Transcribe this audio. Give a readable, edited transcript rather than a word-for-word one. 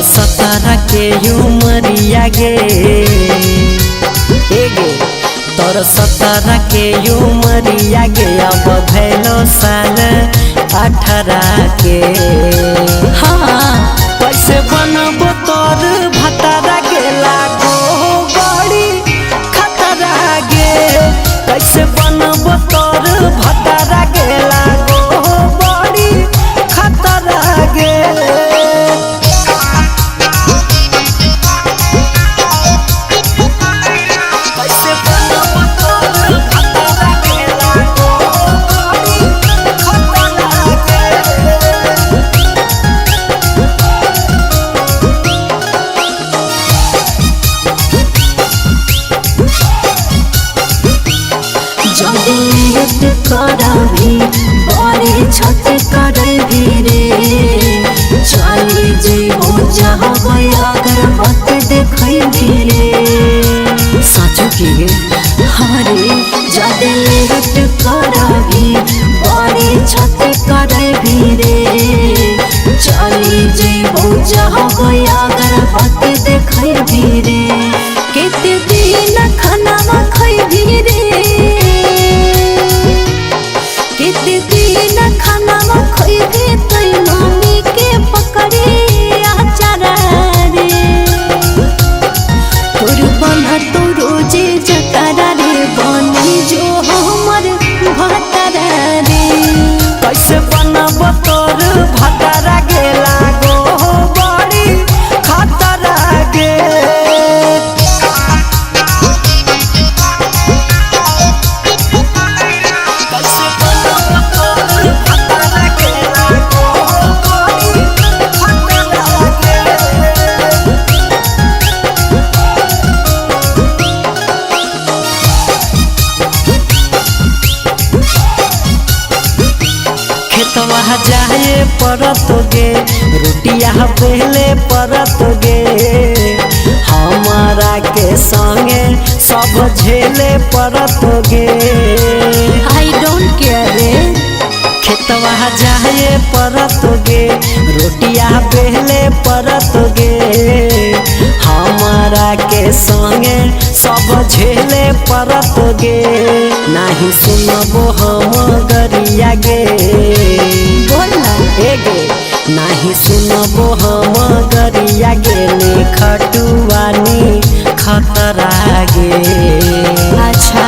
17 के उमरिया गे तोर 17 के उमरिया गे अब भैलो साल 18 के। हाँ कैसे बनबो तोर भतारा गे लागो बड़ी खतरा गे। कैसे बनबो तोर भतारा गे लागो बड़ी खतरा गे। करभी बड़े छत करभी रे चली जेबो जहाँ अगर मत देखी रे। साचो की हरे जादे लेट करभी बड़े छत करभी रे चली जेबो जहाँ अगर मत देखी रे। केते दिन खाना खैभी रे कितने दिन खाना खैबे तई मम्मी के पकड़े आचारा रे। तोर बना तो रोजे जतारा रे बनी जो हमर भतारा रे। कैसे बनब तोर भतारा गे लागो बड़ी खतरा गे। खेतवा जाए परत गे रोटिया पहले परत गे हमारा के संगे सब झेले परत गे। आई डोंट केयर रे। खेतवा जाए परत गे रोटिया पहले परत गे हमारा के संगे सब झेले परत गे। नहीं सुनबो हम गरिया गे गे नहीं सुनबो हम गरिया गे खटुआनी खतरा गे। अच्छा